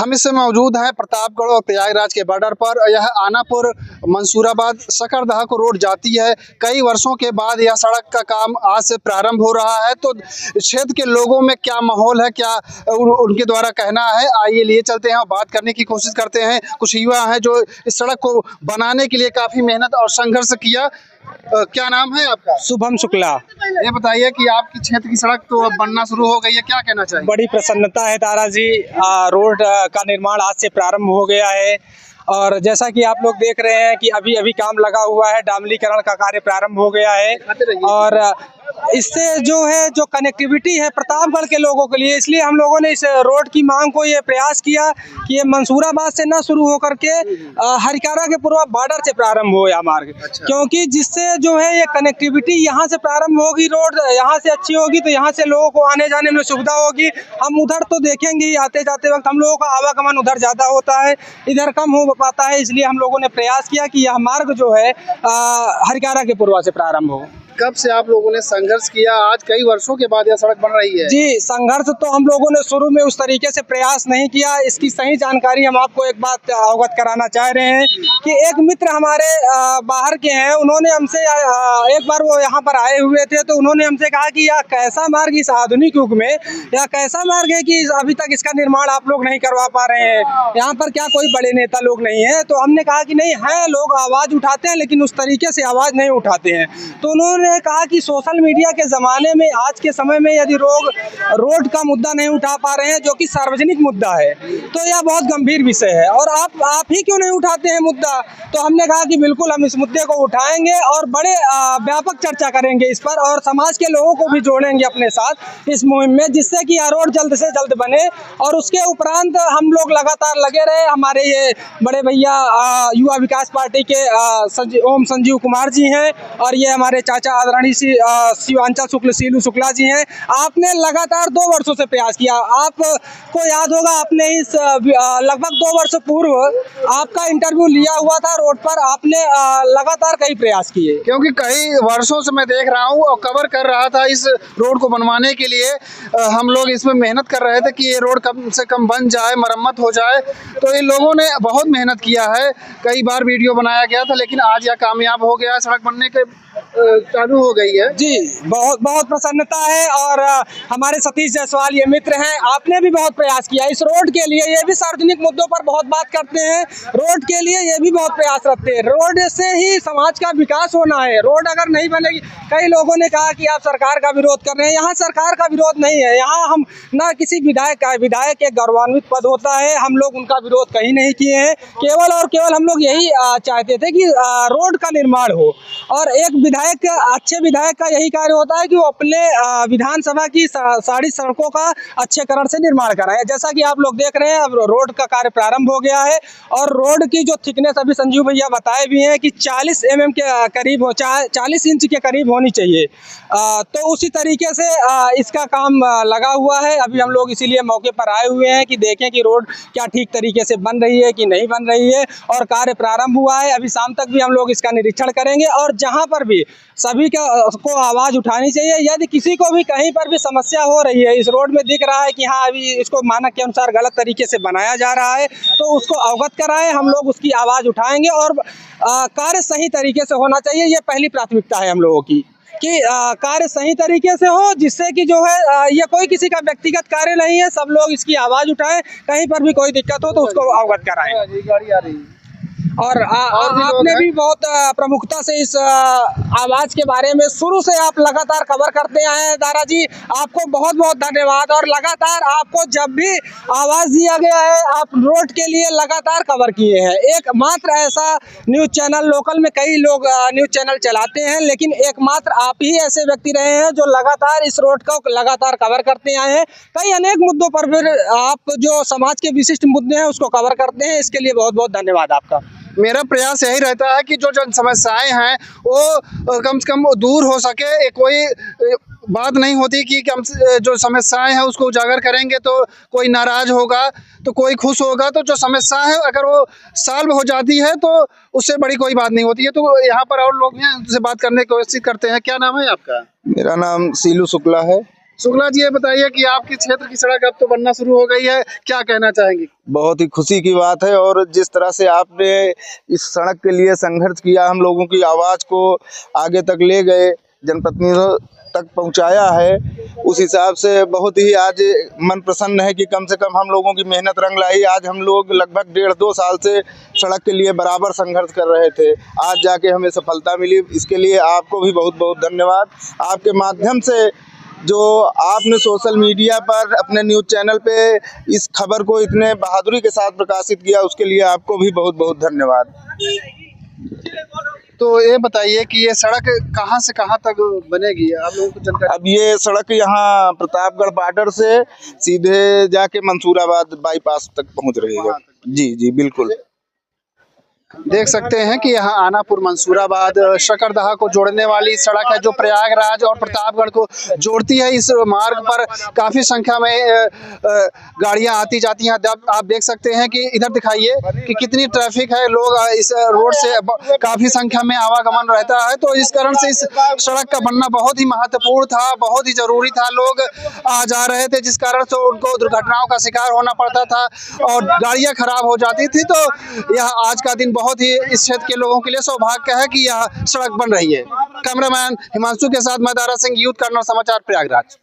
हम इससे मौजूद हैं प्रतापगढ़ और प्रयागराज के बॉर्डर पर। यह आनापुर मंसूराबाद सकरदहा को रोड जाती है। कई वर्षों के बाद यह सड़क का काम आज से प्रारंभ हो रहा है। तो क्षेत्र के लोगों में क्या माहौल है, क्या उनके द्वारा कहना है, आइए लिए चलते हैं और बात करने की कोशिश करते हैं। कुछ युवा हैं जो इस सड़क को बनाने के लिए काफी मेहनत और संघर्ष किया। क्या नाम है आपका? शुभम शुक्ला। ये बताइए कि आपकी क्षेत्र की सड़क तो अब बनना शुरू हो गई है, क्या कहना चाहिए? बड़ी प्रसन्नता है तारा जी, रोड का निर्माण आज से प्रारंभ हो गया है और जैसा कि आप लोग देख रहे हैं कि अभी अभी काम लगा हुआ है, डामलीकरण का कार्य प्रारंभ हो गया है और इससे जो कनेक्टिविटी है प्रतापगढ़ के लोगों के लिए, इसलिए हम लोगों ने इस रोड की मांग को ये प्रयास किया कि ये मंसूराबाद से न शुरू होकर के हरिकारा के पूर्व बॉर्डर से प्रारंभ हो यह मार्ग। अच्छा। क्योंकि जिससे जो है ये कनेक्टिविटी यहाँ से प्रारंभ होगी, रोड यहाँ से अच्छी होगी तो यहाँ से लोगों को आने जाने में सुविधा होगी। हम उधर तो देखेंगे ही, आते जाते वक्त हम लोगों का आवागमन उधर ज़्यादा होता है, इधर कम हो पाता है। इसलिए हम लोगों ने प्रयास किया कि यह मार्ग जो है हरिकारा के पूर्व से प्रारंभ हो। कब से आप लोगों ने संघर्ष किया? आज कई वर्षों के बाद यह सड़क बन रही है। जी, संघर्ष तो हम लोगों ने शुरू में उस तरीके से प्रयास नहीं किया। इसकी सही जानकारी हम आपको एक बात अवगत कराना चाह रहे हैं कि एक मित्र हमारे बाहर के हैं, उन्होंने हमसे एक बार वो यहाँ पर आए हुए थे तो उन्होंने हमसे कहा कि यह कैसा मार्ग इस आधुनिक युग में, यह कैसा मार्ग है कि अभी तक इसका निर्माण आप लोग नहीं करवा पा रहे हैं, यहाँ पर क्या कोई बड़े नेता लोग नहीं है? तो हमने कहा कि नहीं है, लोग आवाज़ उठाते हैं लेकिन उस तरीके से आवाज़ नहीं उठाते हैं। तो उन्होंने कहा कि सोशल मीडिया के ज़माने में, आज के समय में यदि रोड का मुद्दा नहीं उठा पा रहे हैं जो कि सार्वजनिक मुद्दा है, तो यह बहुत गंभीर विषय है और आप ही क्यों नहीं उठाते हैं मुद्दा? तो हमने कहा कि बिल्कुल हम इस मुद्दे को उठाएंगे और बड़े व्यापक चर्चा करेंगे इस पर और समाज के लोगों को भी जोड़ेंगे अपने साथ इस मुहिम में, जिससे कि यह रोड जल्द से जल्द बने। और उसके उपरांत हम लोग लगातार लगे रहे। हमारे ये बड़े भैया युवा विकास पार्टी के ओम संजीव कुमार जी हैं और ये हमारे चाचा आदरणीय शिवांचल शुक्ला जी हैं। आपने लगातार 2 वर्षों से प्रयास किया। आपको याद होगा, आपने इस लगभग 2 वर्ष पूर्व आपका इंटरव्यू लिया हुआ था रोड पर। आपने लगातार कई प्रयास किए, क्योंकि कई वर्षों से मैं देख रहा हूँ और कवर कर रहा था इस रोड को बनवाने के लिए। हम लोग इसमें मेहनत कर रहे थे कि ये रोड कम से कम बन जाए, मरम्मत हो जाए। तो इन लोगों ने बहुत मेहनत किया है, कई बार वीडियो बनाया गया था, लेकिन आज यह कामयाब हो गया, सड़क बनने के चालू हो गई है। जी, बहुत बहुत प्रसन्नता है। और हमारे सतीश जायसवाल ये मित्र हैं, आपने भी बहुत प्रयास किया इस रोड के लिए। ये भी सार्वजनिक मुद्दों पर बहुत बात करते हैं, रोड के लिए ये भी बहुत प्रयास रखते हैं। रोड से ही समाज का विकास होना है, रोड अगर नहीं बनेगी। कई लोगों ने कहा कि आप सरकार का विरोध कर रहे हैं, यहाँ सरकार का विरोध नहीं है। यहाँ हम ना किसी विधायक का, विधायक एक गौरवान्वित पद होता है, हम लोग उनका विरोध कहीं नहीं किए हैं। केवल और केवल हम लोग यही चाहते थे कि रोड का निर्माण हो और एक विधायक, अच्छे विधायक का यही कार्य होता है कि वो अपने विधानसभा की सारी सड़कों का अच्छेकरण से निर्माण कराए। जैसा कि आप लोग देख रहे हैं, अब रोड का कार्य प्रारंभ हो गया है और रोड की जो थिकनेस अभी संजीव भैया बताए भी हैं कि 40 mm के करीब हो, 40 इंच के करीब होनी चाहिए। तो उसी तरीके से इसका काम लगा हुआ है। अभी हम लोग इसीलिए मौके पर आए हुए हैं कि देखें कि रोड क्या ठीक तरीके से बन रही है कि नहीं बन रही है। और कार्य प्रारंभ हुआ है, अभी शाम तक भी हम लोग इसका निरीक्षण करेंगे और जहाँ पर भी सभी को आवाज़ उठानी चाहिए। यदि किसी को भी कहीं पर भी समस्या हो रही है, इस रोड में दिख रहा है कि हाँ अभी इसको मानक के अनुसार गलत तरीके से बनाया जा रहा है, तो उसको अवगत कराएं। हम लोग उसकी आवाज़ उठाएंगे और कार्य सही तरीके से होना चाहिए। ये पहली प्राथमिकता है हम लोगों की कि कार्य सही तरीके से हो, जिससे कि जो है ये कोई किसी का व्यक्तिगत कार्य नहीं है। सब लोग इसकी आवाज़ उठाएं, कहीं पर भी कोई दिक्कत हो तो उसको अवगत कराएं। गाड़ी आ रही है और आपने भी बहुत प्रमुखता से इस आवाज़ के बारे में शुरू से आप लगातार कवर करते आए हैं। दारा जी, आपको बहुत बहुत धन्यवाद। और लगातार आपको जब भी आवाज़ दिया गया है, आप रोड के लिए लगातार कवर किए हैं। एकमात्र ऐसा न्यूज़ चैनल, लोकल में कई लोग न्यूज़ चैनल चलाते हैं, लेकिन एकमात्र आप ही ऐसे व्यक्ति रहे हैं जो लगातार इस रोड को लगातार कवर करते आए हैं। कई अनेक मुद्दों पर फिर आप जो समाज के विशिष्ट मुद्दे हैं उसको कवर करते हैं। इसके लिए बहुत बहुत धन्यवाद आपका। मेरा प्रयास यही रहता है कि जो जन समस्याएं हैं वो कम से कम दूर हो सके। कोई बात नहीं होती कि हम जो समस्याएं हैं उसको उजागर करेंगे तो कोई नाराज होगा तो कोई खुश होगा। तो जो समस्या है अगर वो सॉल्व हो जाती है तो उससे बड़ी कोई बात नहीं होती है। तो यहाँ पर और लोग हैं, उनसे बात करने की कोशिश करते हैं। क्या नाम है आपका? मेरा नाम सीलू शुक्ला है। शुक्ला जी, ये बताइए कि आपके क्षेत्र की सड़क अब तो बनना शुरू हो गई है, क्या कहना चाहेंगे? बहुत ही खुशी की बात है। और जिस तरह से आपने इस सड़क के लिए संघर्ष किया, हम लोगों की आवाज़ को आगे तक ले गए, जनप्रतिनिधियों तक पहुंचाया है, उस हिसाब से बहुत ही आज मन प्रसन्न है कि कम से कम हम लोगों की मेहनत रंग लाई। आज हम लोग लगभग 1.5-2 साल से सड़क के लिए बराबर संघर्ष कर रहे थे, आज जाके हमें सफलता मिली। इसके लिए आपको भी बहुत बहुत धन्यवाद। आपके माध्यम से जो आपने सोशल मीडिया पर अपने न्यूज़ चैनल पे इस खबर को इतने बहादुरी के साथ प्रकाशित किया, उसके लिए आपको भी बहुत बहुत धन्यवाद। तो ये बताइए कि ये सड़क कहाँ से कहाँ तक बनेगी, आप लोगों को जानकारी? अब ये सड़क यहाँ प्रतापगढ़ बॉर्डर से सीधे जाके मंसूराबाद बाईपास तक पहुँच रही है। जी जी बिल्कुल। देख सकते हैं कि यहाँ आनापुर मंसूराबाद शकरदहा को जोड़ने वाली सड़क है, जो प्रयागराज और प्रतापगढ़ को जोड़ती है। इस मार्ग पर काफी संख्या में गाड़ियां आती जाती हैं। आप देख सकते हैं कि इधर दिखाइए कि कितनी ट्रैफिक है, लोग इस रोड से काफी संख्या में आवागमन रहता है। तो इस कारण से इस सड़क का बनना बहुत ही महत्वपूर्ण था, बहुत ही जरूरी था। लोग आ जा रहे थे, जिस कारण से उनको दुर्घटनाओं का शिकार होना पड़ता था और गाड़ियां खराब हो जाती थी। तो यह आज का दिन बहुत ही इस क्षेत्र के लोगों के लिए सौभाग्य है कि यह सड़क बन रही है। कैमरामैन हिमांशु के साथ मैं दारा सिंह, यूथ कर्नल समाचार, प्रयागराज।